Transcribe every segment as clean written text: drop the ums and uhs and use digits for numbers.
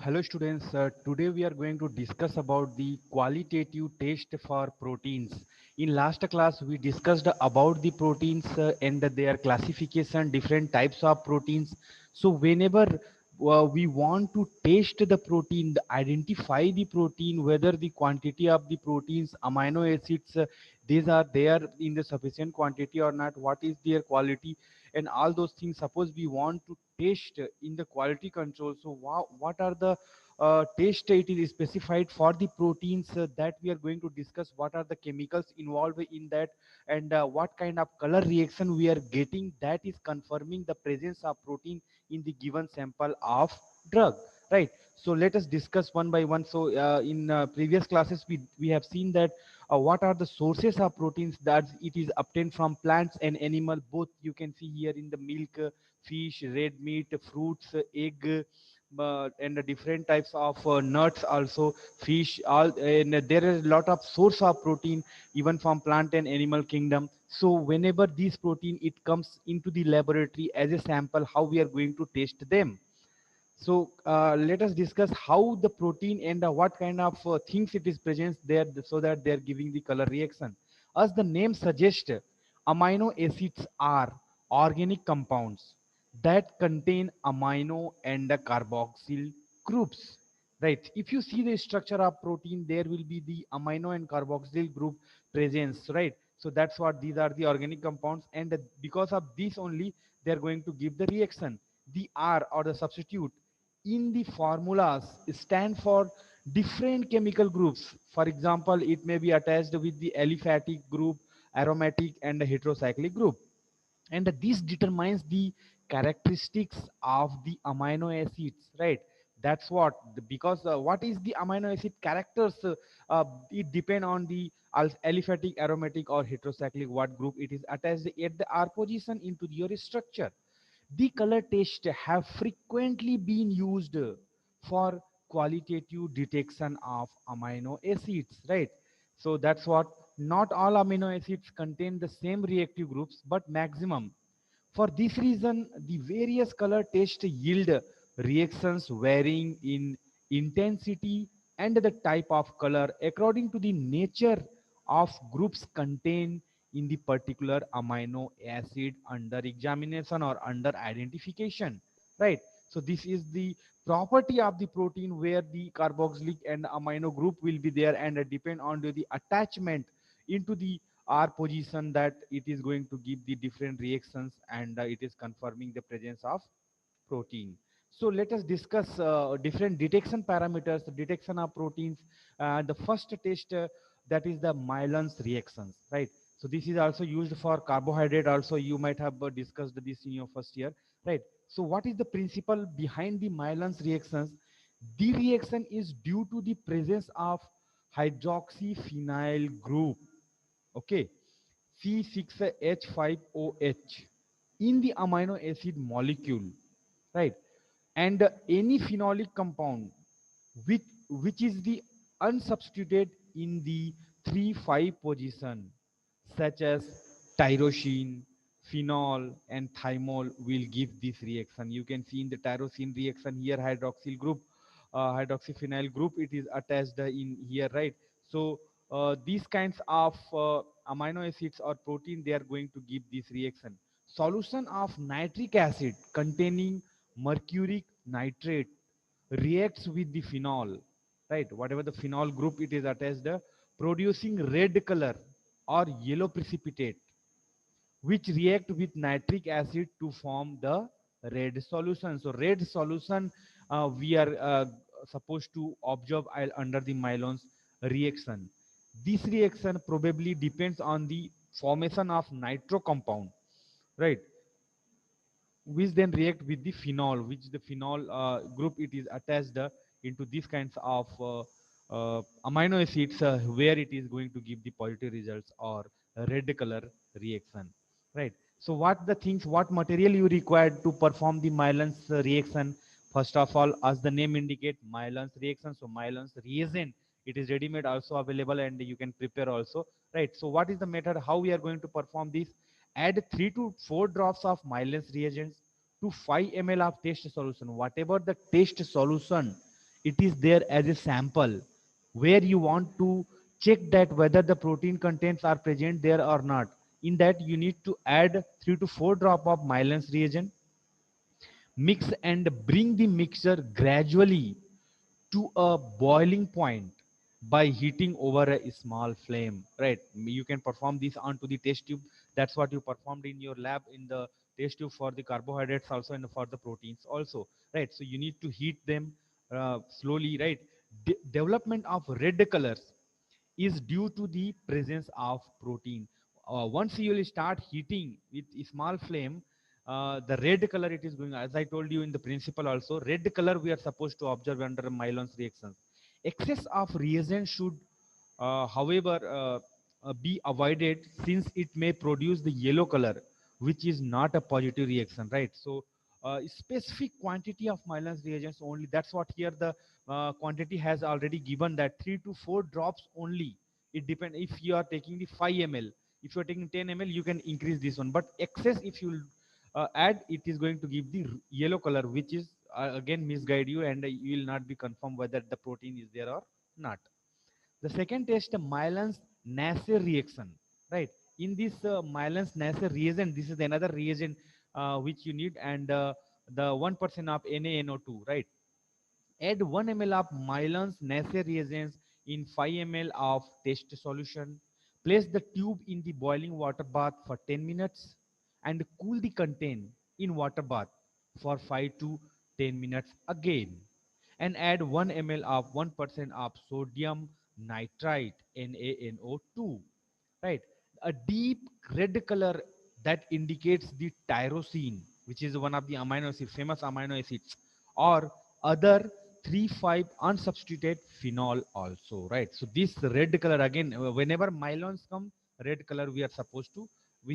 Hello students, today we are going to discuss about the qualitative taste for proteins. In last class we discussed about the proteins and their classification, different types of proteins. So whenever we want to taste the protein, identify the protein, whether the quantity of the proteins, amino acids, these are there in the sufficient quantity or not, what is their quality and all those things. Suppose we want to taste in the quality control, so what are the taste it is specified for the proteins that we are going to discuss, what are the chemicals involved in that, and what kind of color reaction we are getting that is confirming the presence of protein in the given sample of drug, right? So let us discuss one by one. So in previous classes we have seen that what are the sources of proteins that it is obtained from plants and animal both. You can see here in the milk, fish, red meat, fruits, egg, and the different types of nuts also, fish, all, and there is a lot of source of protein even from plant and animal kingdom. So whenever this protein it comes into the laboratory as a sample, how we are going to test them. So let us discuss how the protein and what kind of things it is present there, so that they are giving the color reaction. As the name suggests, amino acids are organic compounds that contain amino and the carboxyl groups. Right. If you see the structure of protein, there will be the amino and carboxyl group presence. Right. So that's what these are the organic compounds, and because of this only they are going to give the reaction. The R or the substitute in the formulas stand for different chemical groups. For example, it may be attached with the aliphatic group, aromatic, and the heterocyclic group. And this determines the characteristics of the amino acids, right? That's what, because what is the amino acid characters, it depend on the aliphatic, aromatic, or heterocyclic, what group it is attached at the R position into your structure. The color test have frequently been used for qualitative detection of amino acids, right? So that's what, not all amino acids contain the same reactive groups, but maximum. For this reason, the various color tests yield reactions varying in intensity and the type of color according to the nature of groups contained in the particular amino acid under examination or under identification, right? So this is the property of the protein where the carboxylic and amino group will be there, and depend on the attachment into the R position, that it is going to give the different reactions, and it is confirming the presence of protein. So let us discuss different detection parameters, the detection of proteins. The first test, that is the Millon-Nasse reactions, right? So this is also used for carbohydrate. Also, you might have discussed this in your first year, right? So what is the principle behind the Millon-Nasse reactions? The reaction is due to the presence of hydroxyphenyl group, okay, C6H5OH in the amino acid molecule, right? And any phenolic compound which is the unsubstituted in the 3,5 position, such as tyrosine, phenol, and thymol, will give this reaction. You can see in the tyrosine reaction here, hydroxyl group, hydroxyphenyl group, it is attached in here, right? So these kinds of amino acids or protein, they are going to give this reaction. Solution of nitric acid containing mercuric nitrate reacts with the phenol, right? Whatever the phenol group it is attached, producing red color or yellow precipitate, which react with nitric acid to form the red solution. So red solution, we are supposed to observe under the Millon-Nasse reaction. This reaction probably depends on the formation of nitro compound, right, which then react with the phenol, which the phenol group it is attached into these kinds of amino acids, where it is going to give the positive results or a red color reaction, right? So what the things, what material you required to perform the Millon-Nasse reaction? First of all, as the name indicate, Millon-Nasse reaction, so Millon-Nasse reagent, it is ready made also available, and you can prepare also, right? So what is the method, how we are going to perform this? Add 3 to 4 drops of Millon-Nasse reagents to 5 ml of test solution. Whatever the test solution it is there as a sample where you want to check that whether the protein contents are present there or not. In that, you need to add 3 to 4 drop of Millon-Nasse reagent, mix and bring the mixture gradually to a boiling point by heating over a small flame, right? You can perform this onto the test tube. That's what you performed in your lab in the test tube for the carbohydrates also and for the proteins also, right? So you need to heat them slowly, right? Development of red colors is due to the presence of protein. Once you will start heating with a small flame, the red color it is going, as I told you in the principle also, red color we are supposed to observe under Millon-Nasse reactions. Excess of reagent should, however, be avoided since it may produce the yellow color, which is not a positive reaction, right? So, specific quantity of Millon-Nasse reagents only. That's what here the quantity has already given, that 3 to 4 drops only. It depends if you are taking the 5 ml. If you are taking 10 ml, you can increase this one. But excess, if you add, it is going to give the yellow color, which is again misguide you, and you will not be confirmed whether the protein is there or not. The second test, Millon-Nasse reaction, right? In this Millon-Nasse reagent, this is another reagent which you need, and the 1% of NaNO2, right? Add 1 ml of Millon-Nasse reagents in 5 ml of test solution. Place the tube in the boiling water bath for 10 minutes and cool the content in water bath for 5 to 10 minutes again. And add 1 ml of 1% of sodium nitrite NaNO2, right? A deep red color that indicates the tyrosine, which is one of the amino acids, famous amino acids, or other 3,5 unsubstituted phenol also, right? So this red color again, whenever Millons come, red color we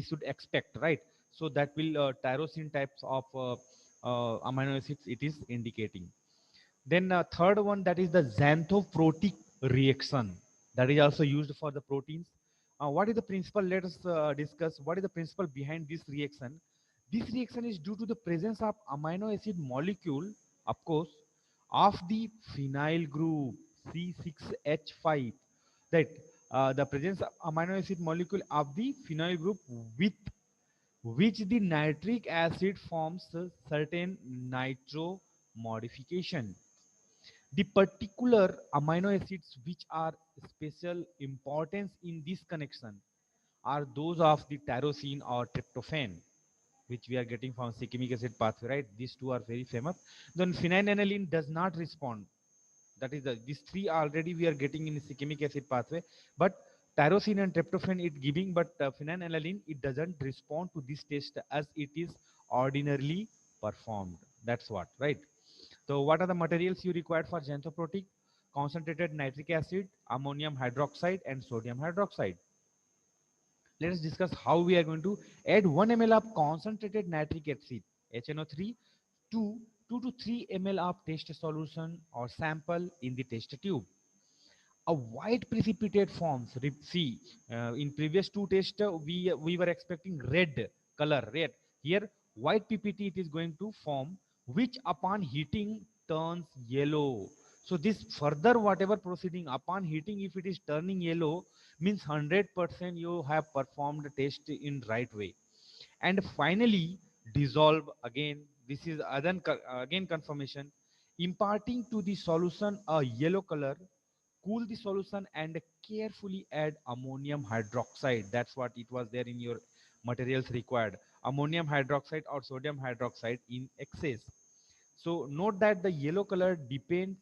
should expect, right? So that will tyrosine types of amino acids it is indicating. Then third one, that is the xanthoprotic reaction, that is also used for the proteins. What is the principle? Let us discuss what is the principle behind this reaction. This reaction is due to the presence of amino acid molecule, of course, of the phenyl group C6H5. That the presence of amino acid molecule of the phenyl group with which the nitric acid forms a certain nitro modification. The particular amino acids which are special importance in this connection are those of the tyrosine or tryptophan, which we are getting from cyclic acid pathway, right? These two are very famous. Then phenylalanine does not respond. That is these three already we are getting in the cyclic acid pathway, but tyrosine and tryptophan it giving, but phenylalanine it doesn't respond to this test as it is ordinarily performed. That's what, right? So what are the materials you required for xanthoprotic? Concentrated nitric acid, ammonium hydroxide, and sodium hydroxide. Let us discuss how we are going to add 1 ml of concentrated nitric acid, HNO3, to 2 to 3 ml of test solution or sample in the test tube. A white precipitate forms. See, in previous two tests, we were expecting red color, red. Here, white PPT it is going to form, which upon heating turns yellow. So this further whatever proceeding upon heating, if it is turning yellow, means 100% you have performed the test in right way. And finally, dissolve again. This is again confirmation, imparting to the solution a yellow color. Cool the solution and carefully add ammonium hydroxide. That's what it was there in your materials required, ammonium hydroxide or sodium hydroxide in excess. So note that the yellow color depends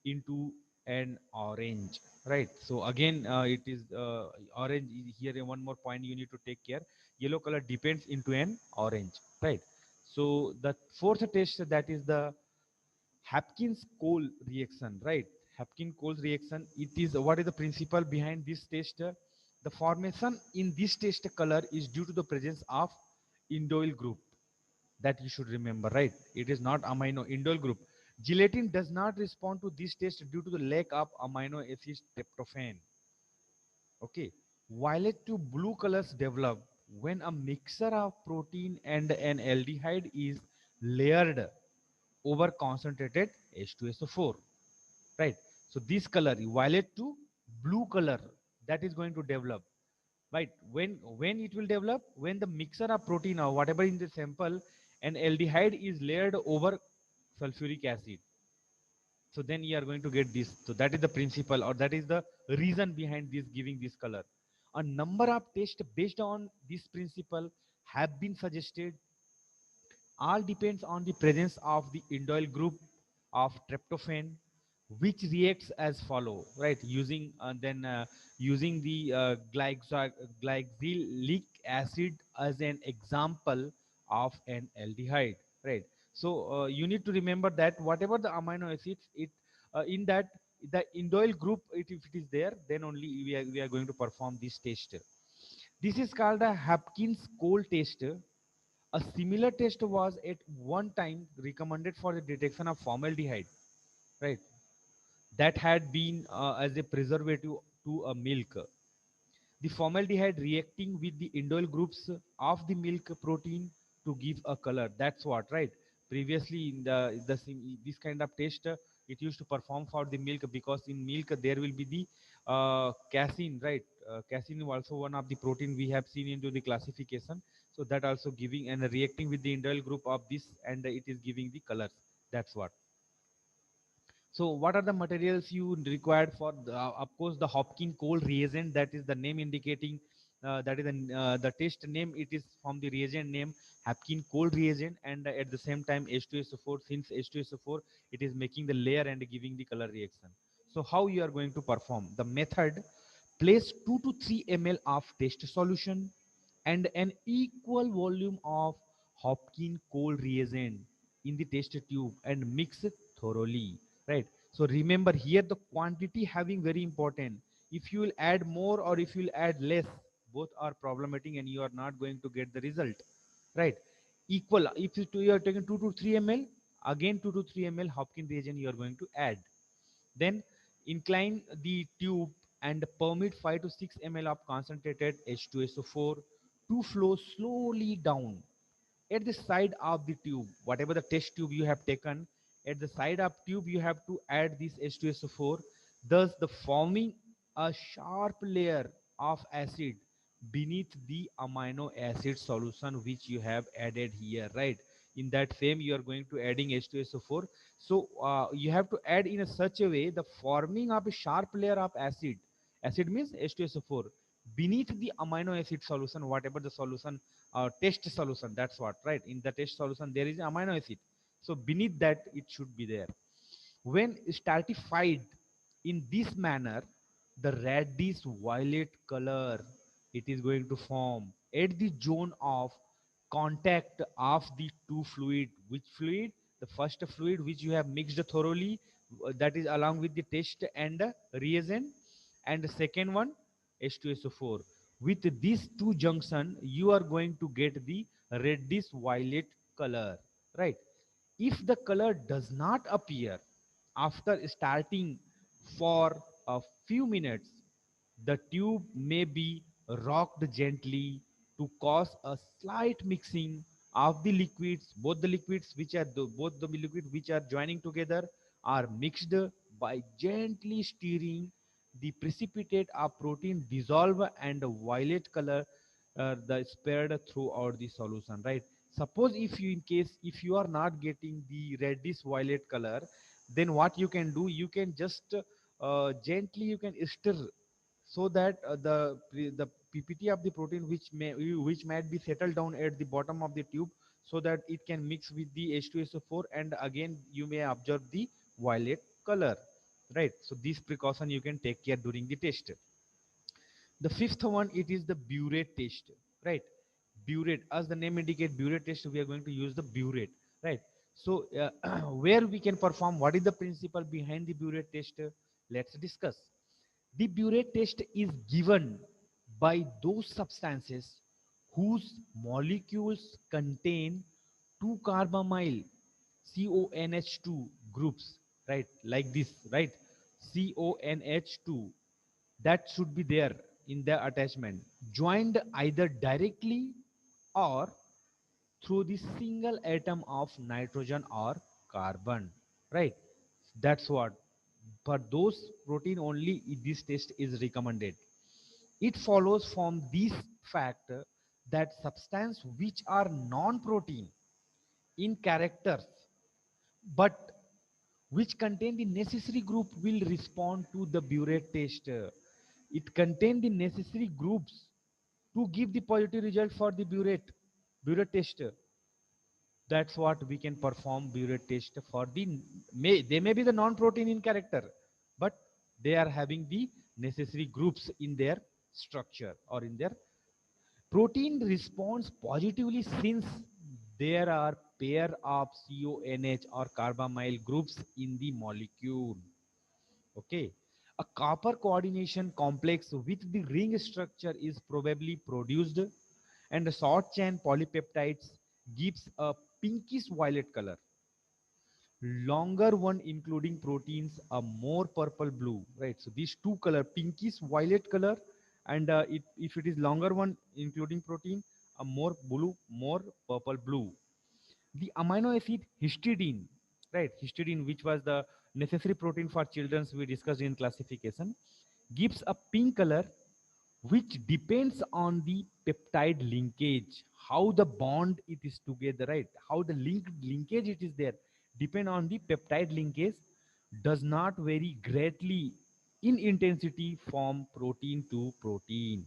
into an orange, right? So again it is orange here. One more point you need to take care, yellow color depends into an orange, right? So the fourth test, that is the Hopkins-Cole reaction, right? Hopkins-Cole reaction, it is what is the principle behind this test? The formation in this test color is due to the presence of indoyl group. That you should remember, right? It is not amino, indoyl group. Gelatin does not respond to this test due to the lack of amino acid tryptophan. Okay. Violet to blue colors develop when a mixture of protein and an aldehyde is layered over concentrated H2SO4. right? So this color, violet to blue color, that is going to develop, right? When it will develop, when the mixture of protein or whatever in the sample, and aldehyde is layered over sulfuric acid, so then you are going to get this. So that is the principle, or that is the reason behind this giving this color. A number of tests based on this principle have been suggested. All depends on the presence of the indole group of tryptophan, which reacts as follow, right? Using the glyxylic acid as an example of an aldehyde, right? So you need to remember that whatever the amino acids, it in that the indole group, if it is there, then only we are going to perform this test. This is called a Hopkins-Cole test. A similar test was at one time recommended for the detection of formaldehyde, right? That had been as a preservative to a milk. The formaldehyde reacting with the indole groups of the milk protein to give a color. That's what, right? Previously, in this kind of test, it used to perform for the milk, because in milk there will be the casein, right? Casein is also one of the protein we have seen into the classification. So that also giving and reacting with the indole group of this, and it is giving the colors. That's what. So what are the materials you required for of course the Hopkins-Cole reagent, that is the name indicating that is the test name, it is from the reagent name Hopkins-Cole reagent, and at the same time H2SO4, since H2SO4 it is making the layer and giving the color reaction. So how you are going to perform the method: place 2 to 3 ml of test solution and an equal volume of Hopkins-Cole reagent in the test tube and mix it thoroughly, right? So remember here the quantity having very important. If you will add more or if you will add less, both are problematic and you are not going to get the result, right? Equal, if you are taking 2 to 3 ml, again 2 to 3 ml Hopkins reagent you are going to add. Then incline the tube and permit 5 to 6 ml of concentrated H2SO4 to flow slowly down. At the side of the tube, whatever the test tube you have taken, at the side of tube you have to add this H2SO4, thus the forming a sharp layer of acid beneath the amino acid solution which you have added here, right? In that same you are going to adding H2SO4. So you have to add in a such a way the forming of a sharp layer of acid. Acid means H2SO4 beneath the amino acid solution, whatever the solution, test solution, that's what, right? In the test solution there is amino acid, so beneath that it should be there. When stratified in this manner, the reddish violet color it is going to form at the zone of contact of the two fluid. Which fluid? The first fluid which you have mixed thoroughly, that is along with the test and reagent, and the second one H2SO4. With these two junction you are going to get the reddish violet color, right? If the color does not appear after starting for a few minutes, the tube may be rocked gently to cause a slight mixing of the liquids. Both the liquids which are both the liquid which are joining together are mixed by gently stirring. The precipitate of protein dissolve and the violet color the spread throughout the solution, right? Suppose if you, in case if you are not getting the reddish violet color, then what you can do, you can just gently you can stir, so that the ppt of the protein which might be settled down at the bottom of the tube, so that it can mix with the H2SO4 and again you may observe the violet color, right? So this precaution you can take care during the test. The fifth one, it is the burette test, right? Burette, as the name indicate, burette test, we are going to use the burette, right? So where we can perform, what is the principle behind the burette test? Let's discuss. The burette test is given by those substances whose molecules contain two carbamyl CONH2 groups, right? Like this, right? CONH2, that should be there in the attachment, joined either directly or through the single atom of nitrogen or carbon, right? That's what. For those protein only this test is recommended. It follows from this fact that substance which are non-protein in characters but which contain the necessary group will respond to the burette test. It contain the necessary groups to give the positive result for the burette test. That's what we can perform burette test for the they may be the non-protein in character, but they are having the necessary groups in their structure or in their protein responds positively since there are pair of CONH or carbamyl groups in the molecule. Okay, a copper coordination complex with the ring structure is probably produced, and the short chain polypeptides gives a pinkish violet color. Longer one including proteins a more purple blue, right? So these two color, pinkish violet color, and if it is longer one including protein, a more blue, more purple blue. The amino acid histidine, right? Histidine, which was the necessary protein for children we discussed in classification, gives a pink color, which depends on the peptide linkage, how the bond it is together, right? How the linkage it is there, depend on the peptide linkage, does not vary greatly in intensity from protein to protein,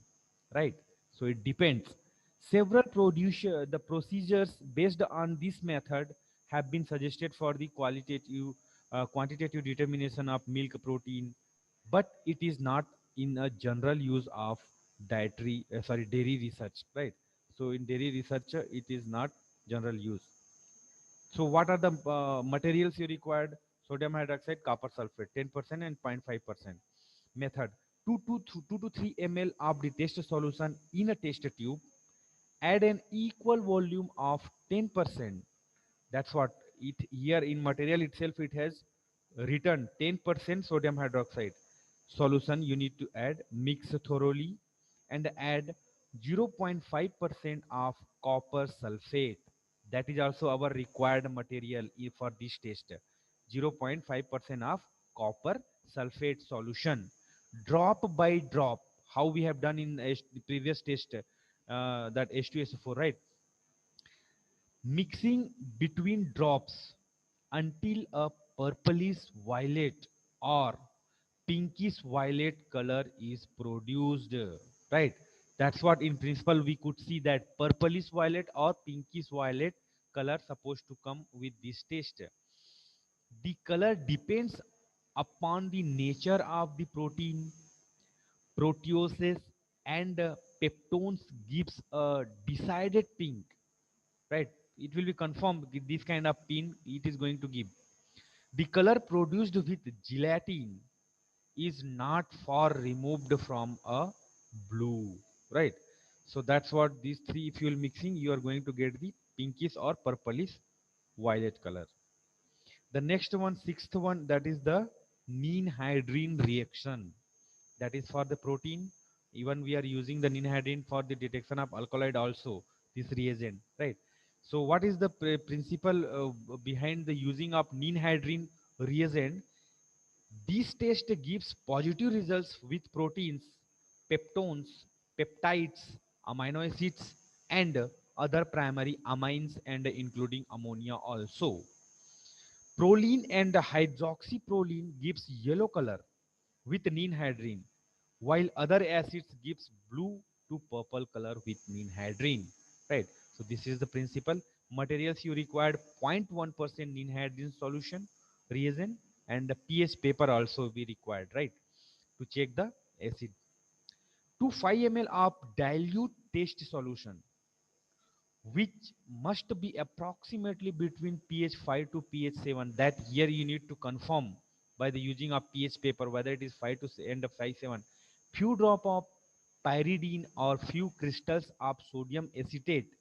right? So it depends. Several the procedures based on this method have been suggested for the quantitative determination of milk protein, but it is not in a general use of dairy research, right? So in dairy research, it is not general use. So what are the materials you required? Sodium hydroxide, copper sulfate, 10% and 0.5%. Method: 2 to 3 ml of the test solution in a test tube. Add an equal volume of 10%. That's what it here in material itself it has written 10% sodium hydroxide solution you need to add, mix thoroughly, and add 0.5% of copper sulfate. That is also our required material for this test. 0.5% of copper sulfate solution, drop by drop, how we have done in the previous test, that H2SO4, right? Mixing between drops until a purplish violet or pinkish violet color is produced, right? That's what in principle we could see, that purplish violet or pinkish violet color supposed to come with this test. The color depends upon the nature of the protein, proteoses, and peptones gives a decided pink, right? It will be confirmed this kind of pin it is going to give. The color produced with gelatin is not far removed from a blue, right? So that's what these three fuel mixing you are going to get the pinkish or purplish violet color. The next one, sixth one, that is the ninhydrine reaction. That is for the protein. Even we are using the ninhydrine for the detection of alkaloid also, this reagent, right? So what is the principle behind the using of ninhydrine reagent? This test gives positive results with proteins, peptones, peptides, amino acids, and other primary amines, and including ammonia also. Proline and hydroxyproline gives yellow color with ninhydrine, while other acids gives blue to purple color with ninhydrine, right? So this is the principle. Materials you required: 0.1% ninhydrine solution reagent, and the pH paper also be required, right, to check the acid. To 5 ml of dilute test solution, which must be approximately between pH 5 to pH 7. That here you need to confirm by the using of pH paper whether it is 5 to end of 5 7. Few drop of pyridine or few crystals of sodium acetate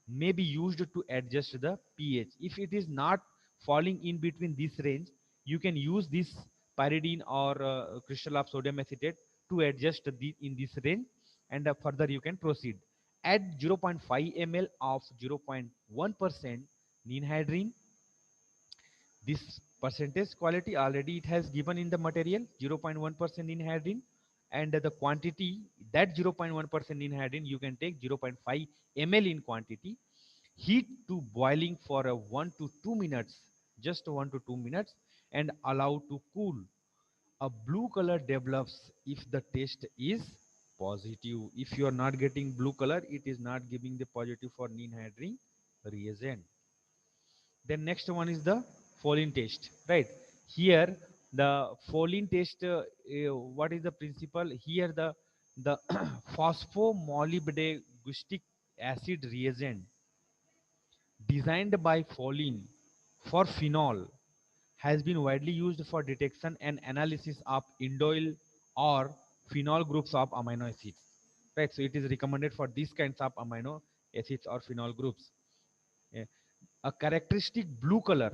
may be used to adjust the pH. If it is not falling in between this range, you can use this pyridine or crystal of sodium acetate to adjust in this range, and further you can proceed. Add 0.5 ml of 0.1% ninhydrine. This Percentage quality already it has given in the material 0.1% in hydrogen, and the quantity that 0.1% in hydrogen you can take 0.5 ml in quantity, heat to boiling for a 1 to 2 minutes, just 1 to 2 minutes, and allow to cool. A blue color develops if the test is positive. If you are not getting blue color, it is not giving the positive for neon hydrogen reagent. Then next one is the Folin test, right? Here the Folin test, what is the principle? Here the phosphomolybdentic acid reagent designed by Folin for phenol has been widely used for detection and analysis of indole or phenol groups of amino acids. Right, so it is recommended for these kinds of amino acids or phenol groups. Yeah. A characteristic blue color,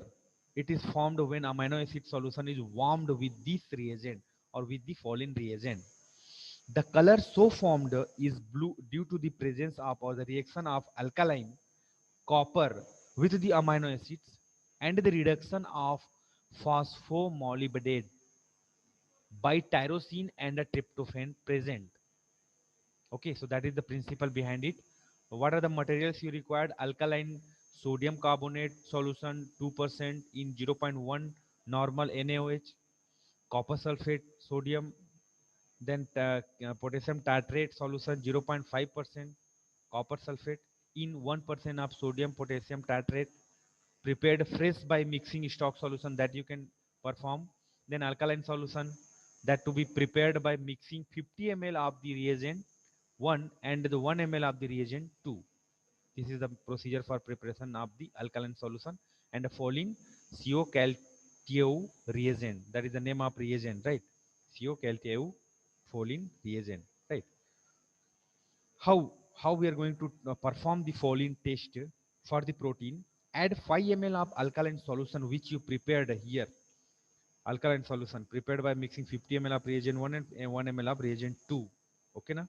it is formed when amino acid solution is warmed with this reagent or with the Folin reagent. The color so formed is blue due to the presence of or the reaction of alkaline copper with the amino acids and the reduction of phosphomolybdenate by tyrosine and a tryptophan present. Okay, so that is the principle behind it. What are the materials you required? Alkaline sodium carbonate solution 2% in 0.1 normal NaOH, copper sulfate sodium, then potassium tartrate solution 0.5% copper sulfate in 1% of sodium potassium tartrate, prepared fresh by mixing stock solution that you can perform. Then alkaline solution that to be prepared by mixing 50 ml of the reagent 1 and the 1 ml of the reagent 2. This is the procedure for preparation of the alkaline solution. And the following CO calteo reagent, that is the name of reagent, right? CO calteo Folin reagent, right? How we are going to perform the Folin test for the protein? Add 5 ml of alkaline solution which you prepared here. Alkaline solution prepared by mixing 50 ml of reagent 1 and 1 ml of reagent 2. Okay na?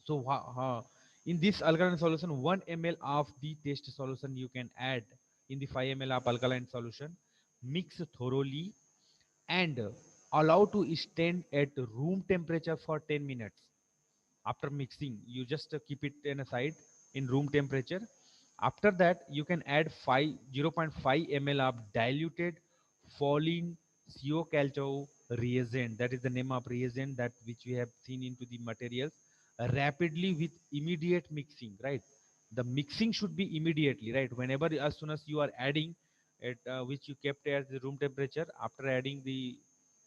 So in this alkaline solution 1 ml of the test solution you can add in the 5 ml of alkaline solution, mix thoroughly and allow to stand at room temperature for 10 minutes. After mixing you just keep it in a side in room temperature. After that you can add 0.5 ml of diluted Folin calcio reagent, that is the name of reagent that which we have seen into the materials, rapidly with immediate mixing, right? The mixing should be immediately, right? Whenever as soon as you are adding it, which you kept at the room temperature, after adding the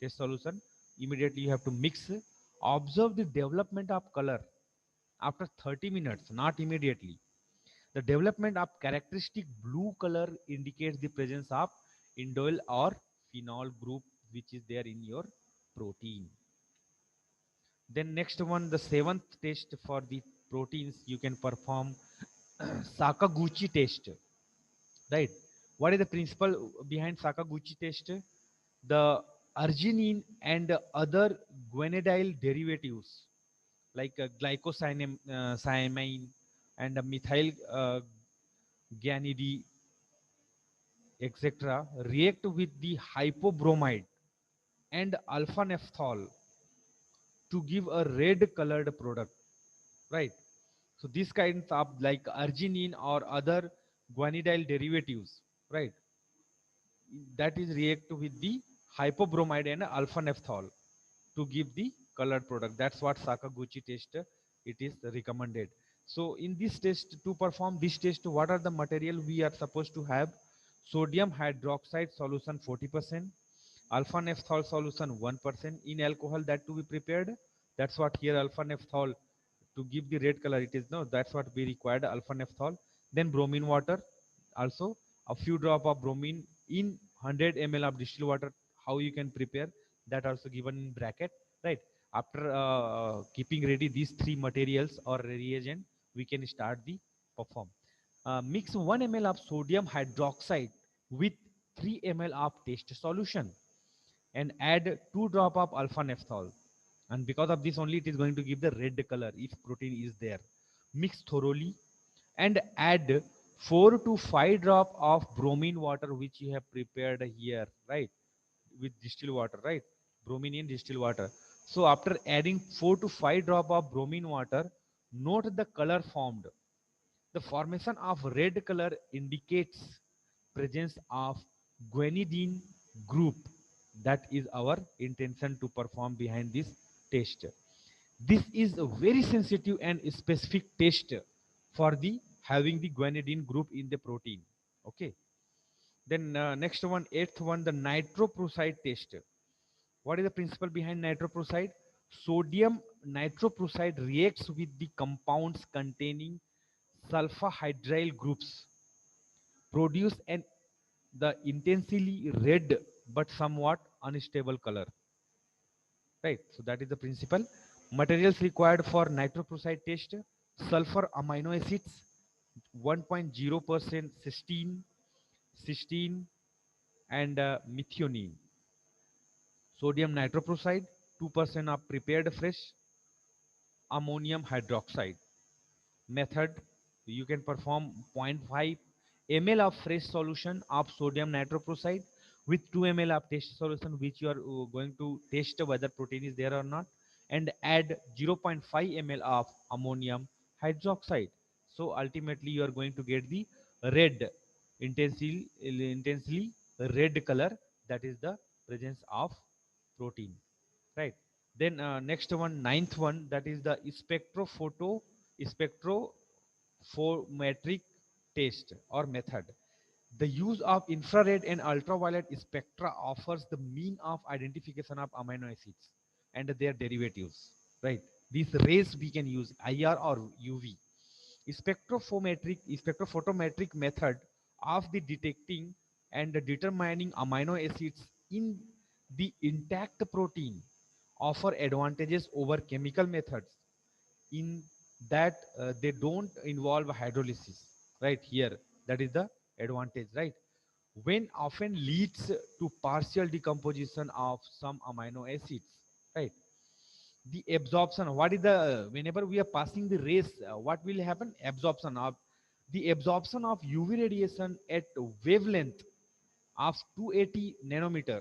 test solution immediately you have to mix. Observe the development of color after 30 minutes, not immediately. The development of characteristic blue color indicates the presence of indole or phenol group which is there in your protein. Then next one, the seventh test for the proteins, you can perform Sakaguchi test, right? What is the principle behind Sakaguchi test? The arginine and other guanylyl derivatives like glycosamine and methyl guanide, etc., react with the hypobromide and alpha naphthol to give a red colored product, right? So these kinds of like arginine or other guanylyl derivatives, right, that is react with the hypobromide and alpha naphthol to give the colored product. That's what Sakaguchi test it is recommended. So in this test, to perform this test, what are the material we are supposed to have? Sodium hydroxide solution 40%, alpha naphthol solution 1% in alcohol that to be prepared. That's what here alpha naphthol to give the red color. It is no. That's what we required, alpha naphthol. Then bromine water, also a few drop of bromine in 100 ml of distilled water. How you can prepare that also given in bracket, right? After keeping ready these three materials or reagent, we can start the perform. Mix 1 ml of sodium hydroxide with 3 ml of test solution and add 2 drop of alpha naphthol, and because of this only it is going to give the red color if protein is there. Mix thoroughly and add 4 to 5 drop of bromine water which you have prepared here, right, with distilled water, right, bromine in distilled water. So after adding 4 to 5 drop of bromine water, note the color formed. The formation of red color indicates presence of guanidine group. That is our intention to perform behind this test. This is a very sensitive and specific test for the having the guanidine group in the protein. Okay. Then next one, eighth one, the nitroprusside test. What is the principle behind nitroprusside? Sodium nitroprusside reacts with the compounds containing sulfahydryl groups, produce an the intensely red but somewhat unstable color. Right. So that is the principle. Materials required for nitroprusside test: sulfur amino acids 1.0%, cysteine, and methionine. Sodium nitroprusside 2% of prepared fresh ammonium hydroxide. Method: you can perform 0.5 ml of fresh solution of sodium nitroprusside with 2 ml of test solution which you are going to test whether protein is there or not, and add 0.5 ml of ammonium hydroxide. So ultimately you are going to get the red, intensely red color. That is the presence of protein, right? Then next one, ninth one, that is the spectrophotometric test or method. The use of infrared and ultraviolet spectra offers the mean of identification of amino acids and their derivatives, right? These rays we can use IR or UV. Spectrophotometric method of the detecting and determining amino acids in the intact protein offer advantages over chemical methods in that they don't involve hydrolysis, right? Here that is the advantage, right? When often leads to partial decomposition of some amino acids, right? The absorption, what is the whenever we are passing the rays, what will happen? Absorption of the absorption of UV radiation at wavelength of 280 nanometer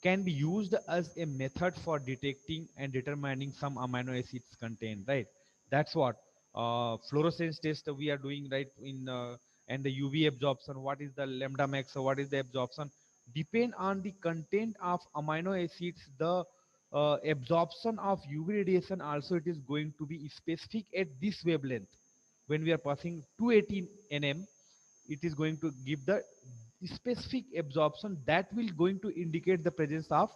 can be used as a method for detecting and determining some amino acids contained, right? That's what fluorescence test we are doing, right? In and the UV absorption, what is the lambda max, so what is the absorption, depend on the content of amino acids. The absorption of UV radiation also it is going to be specific at this wavelength. When we are passing 218 nm, it is going to give the specific absorption that will going to indicate the presence of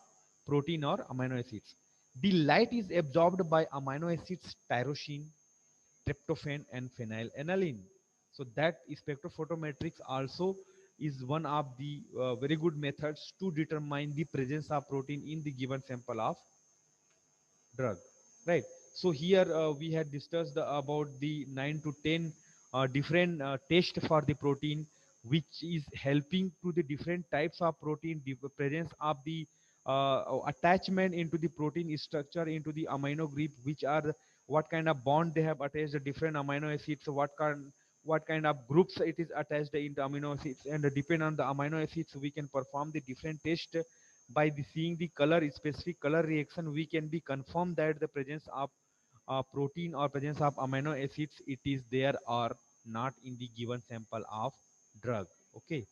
protein or amino acids. The light is absorbed by amino acids tyrosine, tryptophan, and phenylalanine. So that spectrophotometrics also is one of the very good methods to determine the presence of protein in the given sample of drug, right? So here we had discussed about the 9 to 10 different tests for the protein which is helping to the different types of protein, the presence of the attachment into the protein structure into the amino group, which are what kind of bond they have attached the different amino acids, what kind of groups it is attached into amino acids, and depend on the amino acids we can perform the different test. By the seeing the color, specific color reaction, we can be confirmed that the presence of protein or presence of amino acids it is there or not in the given sample of drug. Okay.